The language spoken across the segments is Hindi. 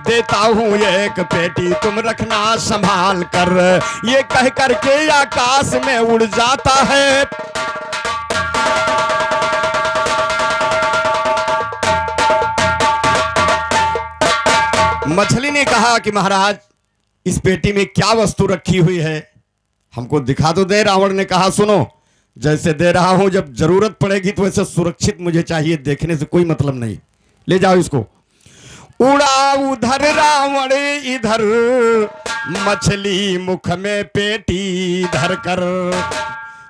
देता हूँ एक पेटी तुम रखना संभाल कर। ये कह करके आकाश में उड़ जाता है। मछली ने कहा कि महाराज इस पेटी में क्या वस्तु रखी हुई है, हमको दिखा तो दे। रावण ने कहा सुनो, जैसे दे रहा हूं, जब जरूरत पड़ेगी तो वैसे सुरक्षित मुझे चाहिए, देखने से कोई मतलब नहीं, ले जाओ इसको। उड़ा उधर रावण इधर, मछली मुख में पेटी धर कर,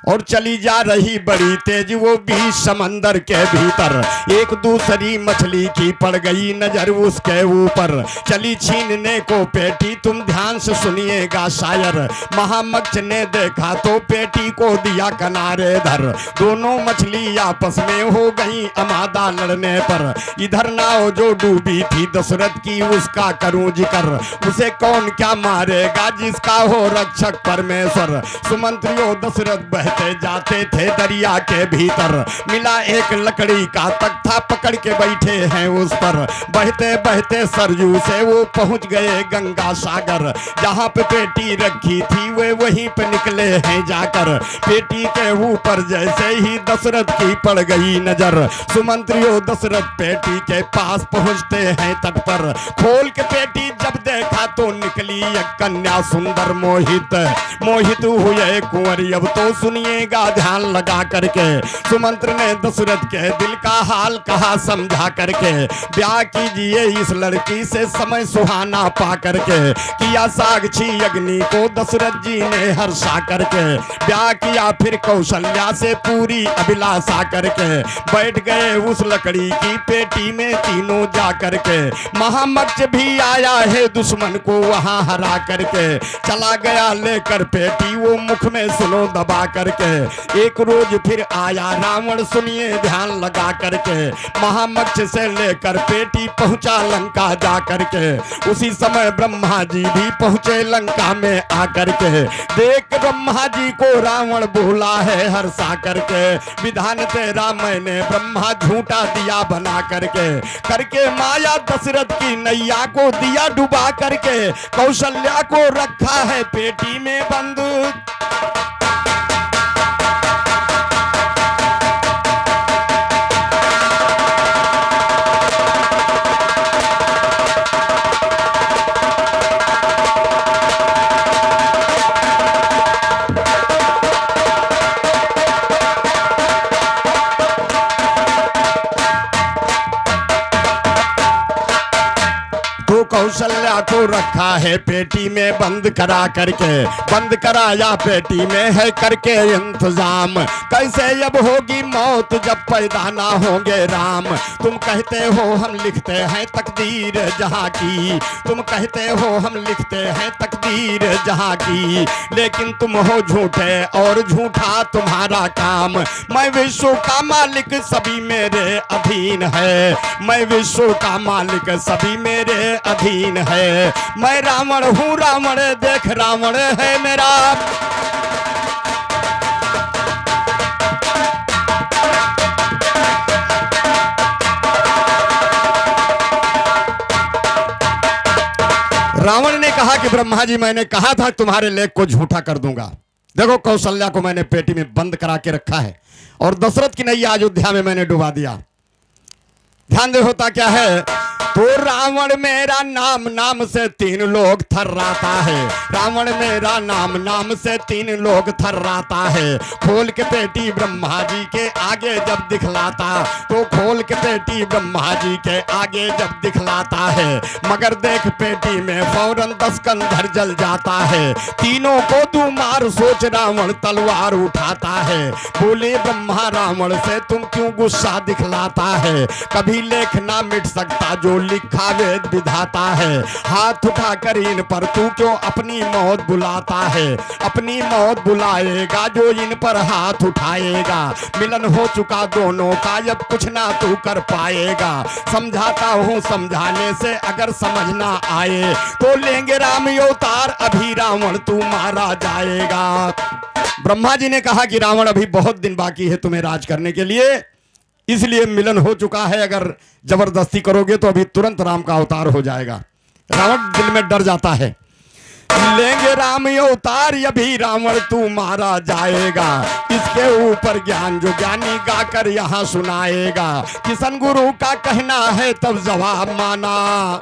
और चली जा रही बड़ी तेज वो भी समंदर के भीतर। एक दूसरी मछली की पड़ गई नजर उसके ऊपर, चली छीनने को पेटी, तुम ध्यान से सुनिएगा शायर। महामक्ष ने देखा तो पेटी को दिया किनारे धर, दोनों मछली आपस में हो गई अमादा लड़ने पर। इधर नाव जो डूबी थी दशरथ की, उसका करूं जिक्र, उसे कौन क्या मारेगा जिसका हो रक्षक परमेश्वर। सुमंत्रियों दशरथ बहते जाते थे दरिया के भीतर, मिला एक लकड़ी का तख्ता, पकड़ के बैठे हैं उस पर। बहते बहते सरयू से वो पहुंच गए गंगा सागर, जहां पे पेटी रखी थी वे वहीं पे निकले हैं जाकर। पेटी के ऊपर जैसे ही दशरथ की पड़ गई नजर, सुमंत्रियों दशरथ पेटी के पास पहुंचते हैं तट पर। खोल के पेटी जब देखा तो निकली एक कन्या सुंदर मोहित, मोहित हुए कुंवरी अब तो सुनिएगा ध्यान लगा करके। सुमंत्र ने दशरथ के दिल का हाल कहा समझा करके, ब्याह कीजिए इस लड़की से समय सुहाना पा करके। किया साक्षी अग्नि को दशरथ जी ने हर्षा करके, ब्याह किया फिर कौशल्या से पूरी अभिलाषा करके। बैठ गए उस लकड़ी की पेटी में तीनों जा करके, महामक्ष भी आया है दुश्मन को वहां हरा करके। चला गया लेकर पेटी वो मुख में सुनो दबा करके। एक रोज फिर आया रावण सुनिए ध्यान लगा करके, महामक्ष से लेकर पेटी पहुंचा लंका जा करके। उसी समय ब्रह्मा जी भी पहुंचे लंका में आकर के, देख ब्रह्मा जी को रावण बोला है हर्षा करके, विधान तेरा मैंने ब्रह्मा झूठा दिया बना करके। करके माया दशरथ की नैया को दिया डुबा करके, कौशल्या को रखा है पेटी में बंद। कौशल्या को रखा है पेटी में बंद करा करके, बंद कराया पेटी में है करके इंतजाम। कैसे अब होगी मौत जब पैदा ना होंगे राम। तुम कहते हो हम लिखते हैं तकदीर जहां की, तुम कहते हो हम लिखते हैं तकदीर जहां की, लेकिन तुम हो झूठे और झूठा तुम्हारा काम। मैं विश्व का मालिक सभी मेरे अधीन है, मैं विश्व का मालिक सभी मेरे अधीन है। मैं रावण हूँ रावण देख रावण है मेरा। रावण ने कहा कि ब्रह्मा जी मैंने कहा था तुम्हारे लेख को झूठा कर दूंगा। देखो कौशल्या को मैंने पेटी में बंद करा के रखा है और दशरथ की नैया अयोध्या में मैंने डुबा दिया। ध्यान दे होता क्या है, तो रावण मेरा नाम नाम से तीन लोग थर्राता है, रावण मेरा नाम नाम से तीन लोग थर्राता है। खोल के पेटी ब्रह्मा जी के आगे जब दिखलाता, तो खोल के पेटी ब्रह्मा जी के आगे जब दिखलाता है, मगर देख पेटी में फौरन 10 कंधर जल जाता है। तीनों को तू मार सोच रावण तलवार उठाता है। बोले ब्रह्मा रावण से तुम क्यों गुस्सा दिखलाता है, कभी लेख ना मिट सकता जो लिखा वेद विधाता है। हाथ उठाकर इन पर तू क्यों अपनी मौत बुलाता है, अपनी मौत बुलाएगा जो इन पर हाथ उठाएगा। मिलन हो चुका दोनों का अब कुछ ना तू कर पाएगा। समझाता हूँ समझाने से अगर समझ ना आए, तो लेंगे राम अवतार अभी रावण तू मारा जाएगा। ब्रह्मा जी ने कहा कि रावण अभी बहुत दिन बाकी है तुम्हें राज करने के लिए, इसलिए मिलन हो चुका है, अगर जबरदस्ती करोगे तो अभी तुरंत राम का अवतार हो जाएगा। रावण दिल में डर जाता है। लेंगे राम अवतार अभी रावण तू मारा जाएगा, इसके ऊपर ज्ञान जो ज्ञानी गाकर यहाँ सुनाएगा। किशन गुरु का कहना है तब जवाब माना,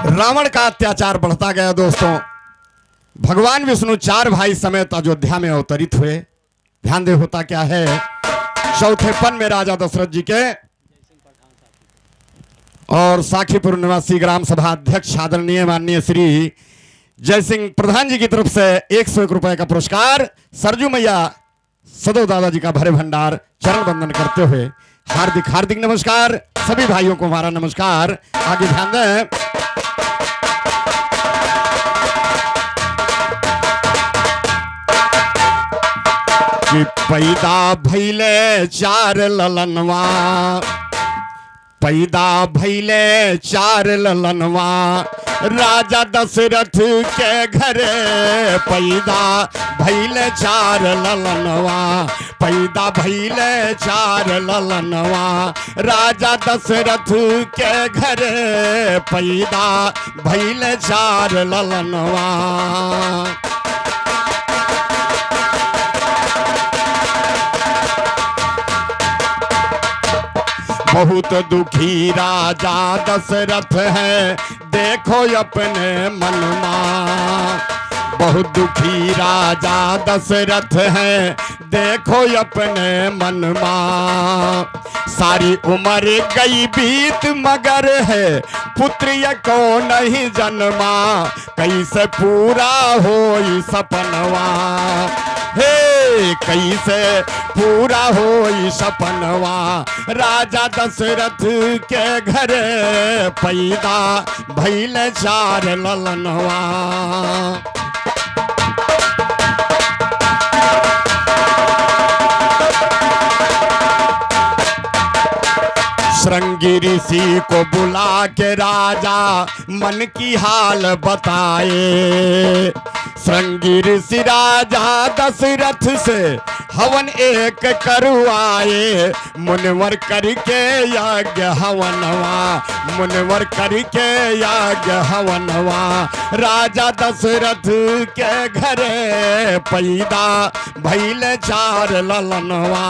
रावण का अत्याचार बढ़ता गया। दोस्तों, भगवान विष्णु 4 भाई समेत अयोध्या में अवतरित हुए। ध्यान दे होता क्या है, चौथे पन में राजा दशरथ जी के और साखीपुर निवासी ग्राम सभा अध्यक्ष आदरणीय माननीय श्री जय सिंह प्रधान जी की तरफ से 101 रुपए का पुरस्कार, सरजू मैया सदो दादाजी का भरे भंडार चरण वंदन करते हुए हार्दिक हार्दिक नमस्कार। सभी भाइयों को हमारा नमस्कार। आगे ध्यान दें, कि पैदा भैले 4 ललनवा, पैदा भैले 4 ललनवा, राजा दशरथ के घरे पैदा भैले 4 ललनवा, पैदा भैले 4 ललनवा, राजा दशरथ के घरे पैदा भैले 4 ललनवा। बहुत दुखी राजा दशरथ है देखो अपने मनमा, बहुत दुखी राजा दशरथ है देखो अपने मनमा। सारी उम्र गई बीत मगर है पुत्र को नहीं जन्मा, कैसे पूरा हो सपनवा, हे कैसे पूरा हो सपनवा। राजा दशरथ के घरे पैदा भैले 4 ललनवा। श्रृंगी ऋषि को बुला के राजा मन की हाल बताए, श्रृंगी ऋषि राजा दशरथ से हवन एक करवाए, मुनिवर करके यज्ञ हवनवा, मुनिवर करके यज्ञ हवनवा। राजा दशरथ के घरे पैदा भैले 4 ललनवा।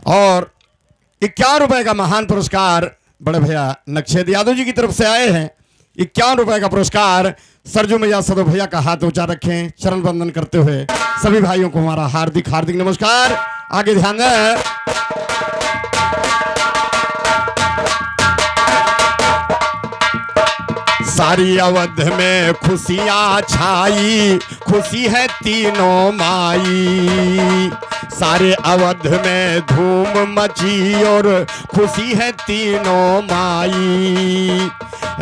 और 51 रुपए का महान पुरस्कार बड़े भैया नक्शेद यादव जी की तरफ से आए हैं। 51 रुपए का पुरस्कार सरजू मैया सदो भैया का हाथ ऊंचा रखें चरण वंदन करते हुए सभी भाइयों को हमारा हार्दिक हार्दिक नमस्कार। आगे ध्यान दें, सारी अवध में खुशियां छाई, खुशी है तीनों माई, सारे अवध में धूम मची और खुशी है तीनों माई।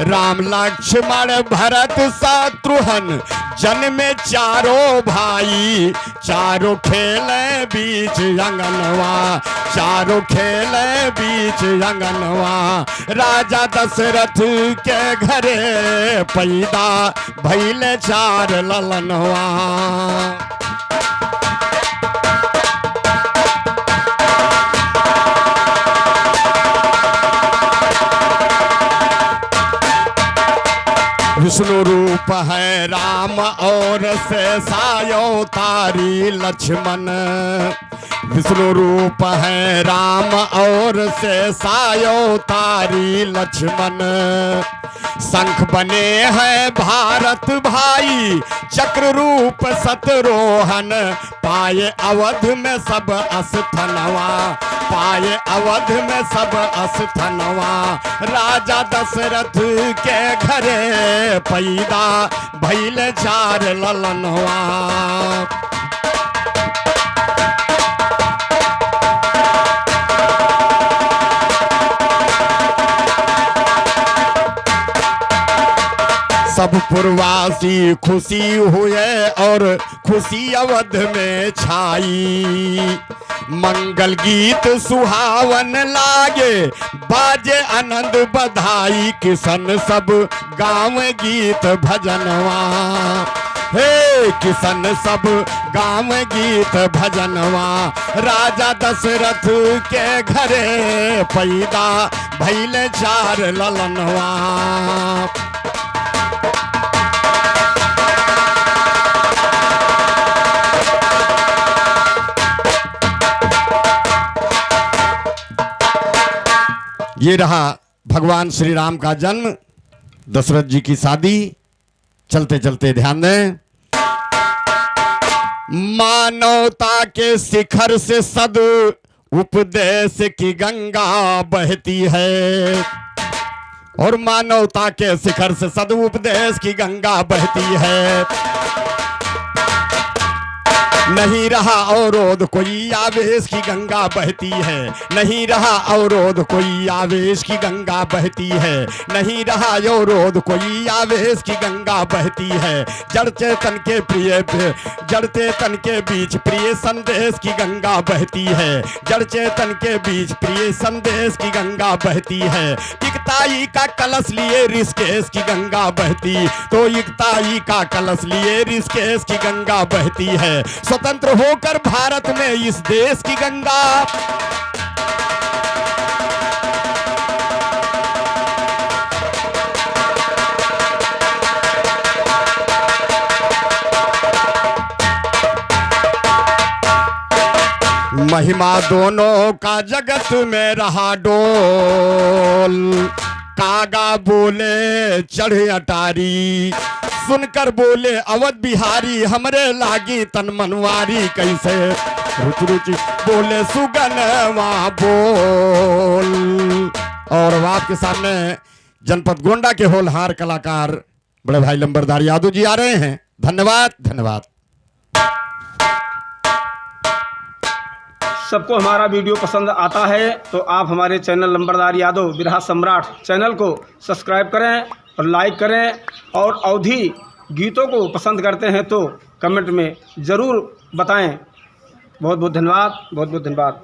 राम लक्ष्मण भरत शत्रुघ्न जन्मे 4 भाई, 4 खेले बीच अंगनवा, 4 खेले बीच अंगनवा। राजा दशरथ के घरे पैदा भैले 4 ललनवा। विष्णु रूप है राम और शेषायो तारी लक्ष्मण, विष्णु रूप है राम और शेषायो तारी लक्ष्मण। शंख बने हैं भारत भाई, चक्र रूप शतरोहन, पाए अवध में सब अस्थनवा, पाए अवध में सब अस्थनवा। राजा दशरथ के घरे पैदा भैले 4 ललनवा। सब सब पुरवासी खुशी हुए और खुशी अवध में छाई। मंगल गीत सुहावन लागे बाजे आनंद बधाई, किसन सब गाँव गीत भजनवा। हे किसन सब गाँव गीत भजनवा, राजा दशरथ के घरे पैदा भइल 4 ललनवा। ये रहा भगवान श्री राम का जन्म, दशरथ जी की शादी। चलते चलते ध्यान दें, मानवता के शिखर से सद उपदेश की गंगा बहती है, और मानवता के शिखर से सद उपदेश की गंगा बहती है। नहीं रहा अवरोध कोई आवेश की गंगा बहती है, नहीं रहा अवरोध कोई आवेश की गंगा बहती है, नहीं रहा अवरोध कोई आवेश की गंगा बहती है। जड़ चेतन के प्रिय जड़ चेतन के बीच प्रिय संदेश की गंगा बहती है, जड़ चेतन के बीच प्रिय संदेश की गंगा बहती है। इकताई का कलश लिए ऋषिकेश की गंगा बहती, तो इकताई का कलश लिए ऋषिकेश की गंगा बहती है। स्वतंत्र होकर भारत में इस देश की गंगा, महिमा दोनों का जगत में रहा डोल। कागा बोले चढ़े अटारी, सुनकर बोले अवध बिहारी, हमरे लागी तन मनवारी। कैसे रुचि रुचि बोले सुगनवा बोल। और अब आपके सामने जनपद गोंडा के होनहार कलाकार बड़े भाई लंबरदार यादव जी आ रहे हैं। धन्यवाद धन्यवाद। सबको हमारा वीडियो पसंद आता है तो आप हमारे चैनल लंबरदार यादव बिरहा सम्राट चैनल को सब्सक्राइब करें और लाइक करें, और अवधी गीतों को पसंद करते हैं तो कमेंट में ज़रूर बताएं। बहुत बहुत धन्यवाद, बहुत बहुत धन्यवाद।